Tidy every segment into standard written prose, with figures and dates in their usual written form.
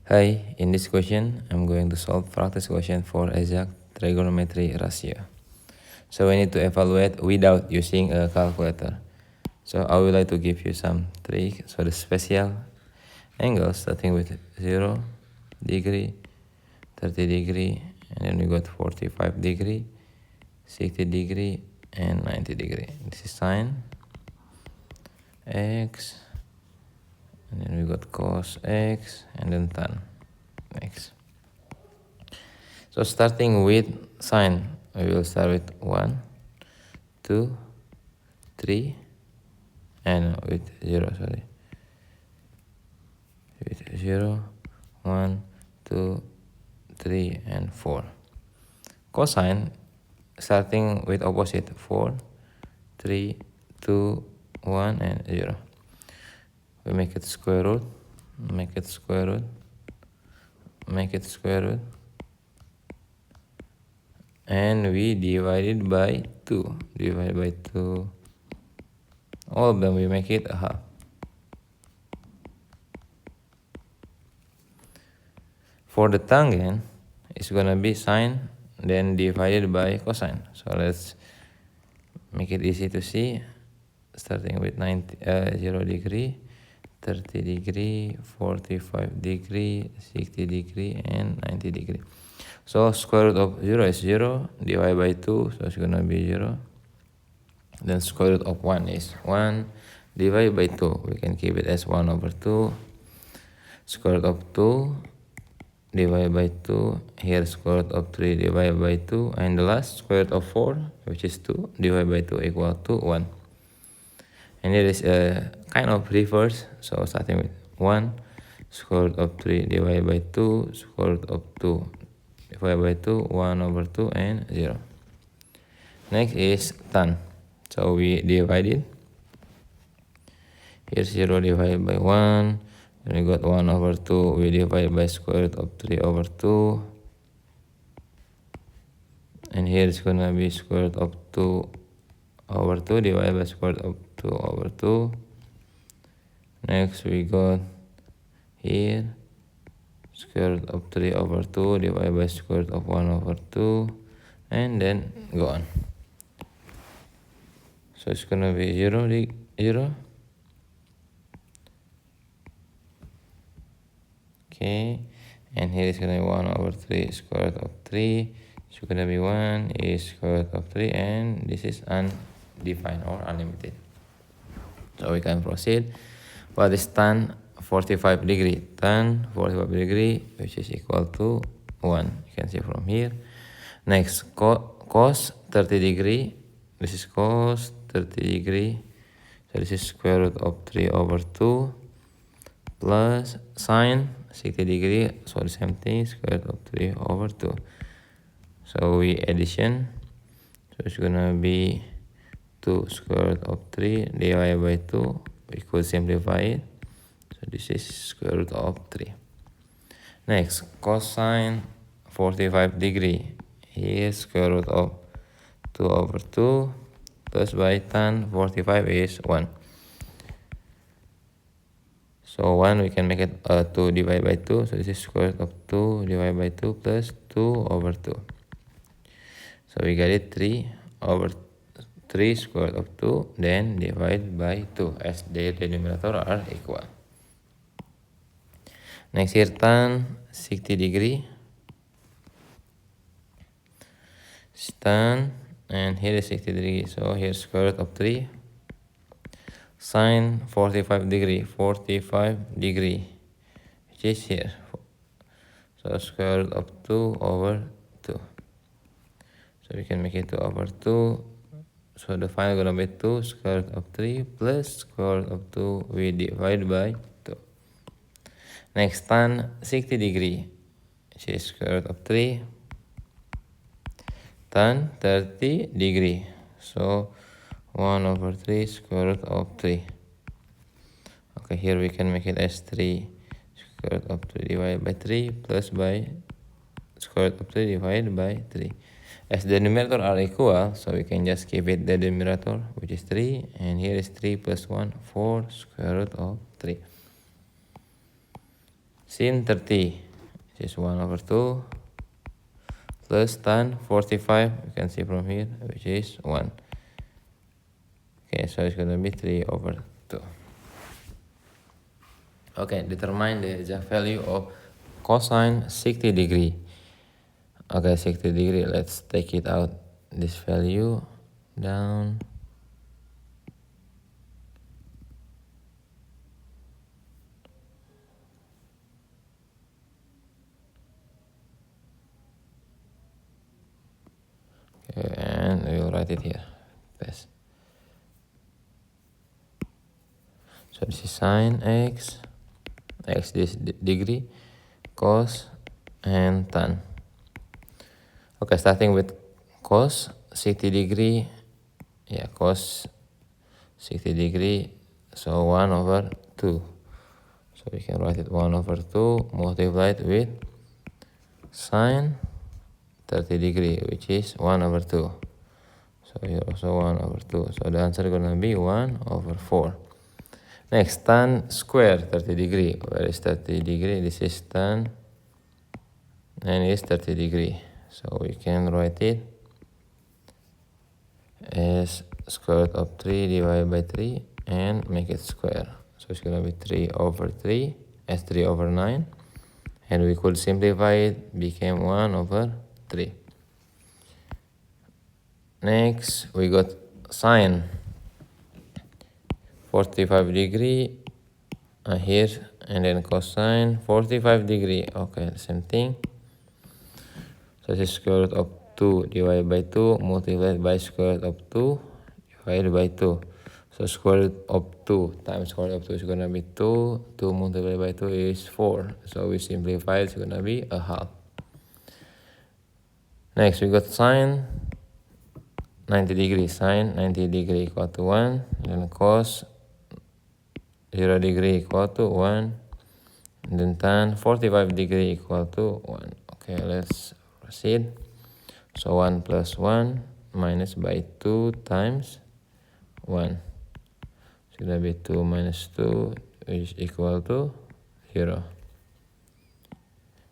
Hi, in this question, I'm going to solve practice question for exact trigonometry ratio. So we need to evaluate without using a calculator. So I would like to give you some tricks. So the special angles starting with 0 degree, 30 degree, and then we got 45 degree, 60 degree, and 90 degree. This is sine x, and then we got cos x, and then tan x. So starting with sine, we will start with 1, 2, 3, and with 0, sorry. With 0, 1, 2, 3, and 4. Cosine, starting with opposite 4, 3, 2, 1, and 0. We make it square root, make it square root, make it square root, and we divide it by 2. Divide by 2. All of them we make it a half. For the tangent, it's gonna be sine, then divided by cosine. So let's make it easy to see. Starting with 0 degree, 30 degree, 45 degree, 60 degree, and 90 degree. So square root of 0 is 0, divided by 2, so it's gonna be 0. Then square root of 1 is 1, divided by 2. We can keep it as 1 over 2. Square root of 2, divided by 2. Here square root of 3 divided by 2. And the last square root of 4, which is 2, divided by 2 equal to 1. And it is a kind of reverse. So starting with 1, square root of 3 divided by 2, square root of 2 divided by 2, 1 over 2, and 0. Next is tan. So we divide it. Here 0 divided by 1. Then we got 1 over 2. We divide by square root of 3 over 2. And here it's gonna be square root of 2 over 2 divided by square root of 2 over 2. Next we got here square root of 3 over 2 divided by square root of 1 over 2. And then go on. So it's gonna be 0, 0. Okay, and here is gonna be 1 over 3 square root of 3. It's gonna be 1 is square root of 3, and this is undefined or unlimited. So we can proceed. What is tan 45 degree? Tan 45 degree, which is equal to 1. You can see from here. Next, cos 30 degree. This is cos 30 degree. So this is square root of 3 over 2 plus sine 60 degree. So the same thing, square root of 3 over 2. So we addition. So it's gonna be 2 square root of 3 divided by 2. We could simplify it. So this is square root of 3. Next, cosine 45 degree. Here square root of 2 over 2 plus by tan 45 is 1. So 1 we can make it 2 divided by 2. So this is square root of 2 divided by 2 plus 2 over 2. So we got it 3 over 3 square root of 2, then divide by 2 as their denominator are equal. Next here tan 60 degree. Tan, and here is 60 degree. So here square root of 3. Sine 45 degree. 45 degree, which is here. So square root of 2 over 2. So we can make it 2 over 2. So the final gonna be 2 square root of 3 plus square root of 2. We divide by 2. Next, tan 60 degree, which is square root of 3. Tan 30 degree. So 1 over 3 square root of 3. Okay, here we can make it as 3 square root of 3 divided by 3 plus by square root of 3 divided by 3. As the numerator are equal, so we can just keep it the numerator, which is 3. And here is 3 plus 1, 4 square root of 3. Sin 30, this is 1 over 2, plus tan 45, you can see from here, which is 1. Okay, so it's going to be 3 over 2. Okay, determine the exact value of cosine 60 degree. Okay, 60 degree, let's take it out, this value down. Okay, and we will write it here. Paste. So this is sine x, x this degree, cos, and tan. Okay, starting with cos 60 degree, yeah, cos 60 degree, so 1 over 2. So we can write it 1 over 2 multiplied with sine 30 degree, which is 1 over 2. So here also 1 over 2. So the answer is going to be 1 over 4. Next, tan square 30 degree. Where is 30 degree? This is tan, and it's 30 degree. So we can write it as square root of 3 divided by 3 and make it square. So it's going to be 3 over 3 as 3 over 9. And we could simplify it, became 1 over 3. Next, we got sine 45 degree here, and then cosine 45 degree. Okay, same thing. So this is square root of 2 divided by 2 multiplied by square root of 2 divided by 2. So square root of 2 times square root of 2 is going to be 2. 2 multiplied by 2 is 4. So we simplify, it's going to be a half. Next, we got sine 90 degree. Sine 90 degree equal to 1. Then cos 0 degree equal to 1. And then tan 45 degree equal to 1. Okay, let's proceed. So 1 plus 1 minus by 2 times 1. It's going to be 2 minus 2 is equal to 0.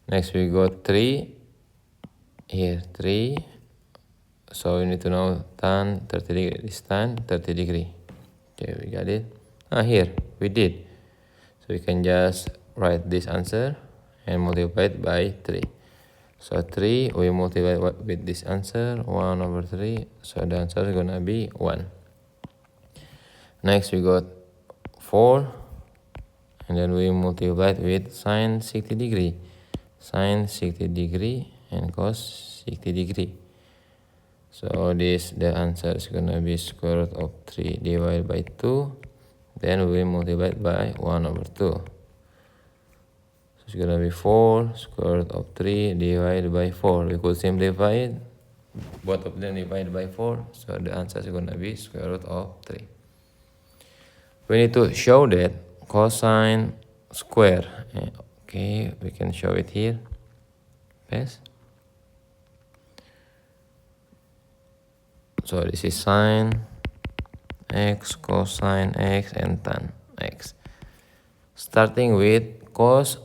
Next we got 3. Here 3. So we need to know tan 30 degree. This tan 30 degree. Okay, we got it. Here we did. So we can just write this answer and multiply it by 3. So 3 we multiply with this answer, 1 over 3. So the answer is gonna be 1. Next we got 4, and then we multiply it with sine 60 degree. Sine 60 degree and cos 60 degree. So the answer is gonna be square root of 3 divided by 2. Then we multiply it by 1 over 2. So it's gonna be 4 square root of 3 divided by 4. We could simplify it, both of them divided by 4. So the answer is gonna be square root of 3. We need to show that cosine square. Okay, we can show it here. Yes. So this is sine x, cosine x, and tan x. Starting with cos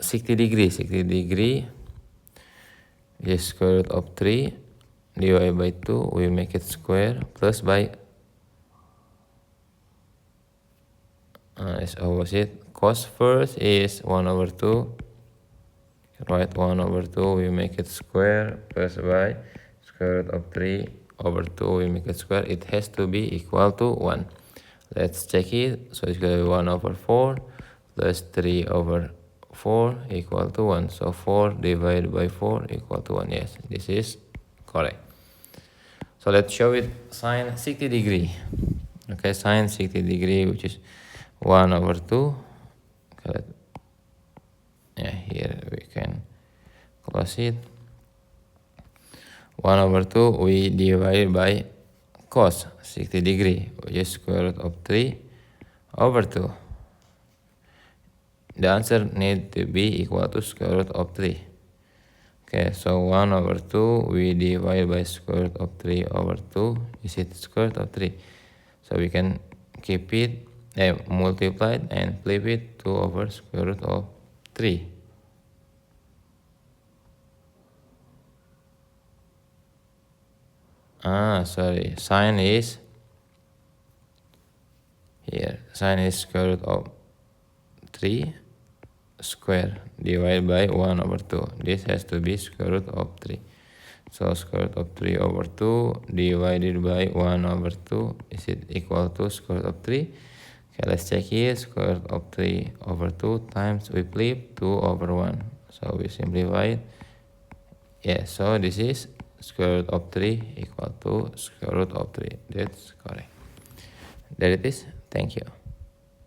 60 degree. 60 degree is square root of 3 divided by 2. We make it square plus by it's opposite. Cos first is 1 over 2. Write 1 over 2. We make it square plus by square root of 3 over 2. We make it square. It has to be equal to 1. Let's check it. So it's going to be 1 over 4 plus 3 over 4 equal to 1. So 4 divided by 4 equal to 1. Yes, this is correct. So let's show it sine 60 degree. Okay, sine 60 degree, which is 1 over 2. Okay, yeah, here we can close it. 1 over 2 we divide by cos 60 degree, which is square root of 3 over 2. The answer need to be equal to square root of 3. Okay, so 1 over 2 we divide by square root of 3 over 2 is it square root of 3. So we can keep it multiplied and flip it 2 over square root of 3. Sorry, sine is here. Sine is square root of 3 square divided by 1 over 2. This has to be square root of 3. So square root of 3 over 2 divided by 1 over 2, is it equal to square root of 3? Okay, let's check here. Square root of 3 over 2 times we flip 2 over 1. So we simplify it. Yeah, so this is square root of 3 equal to square root of 3. That's correct. There it is. Thank you.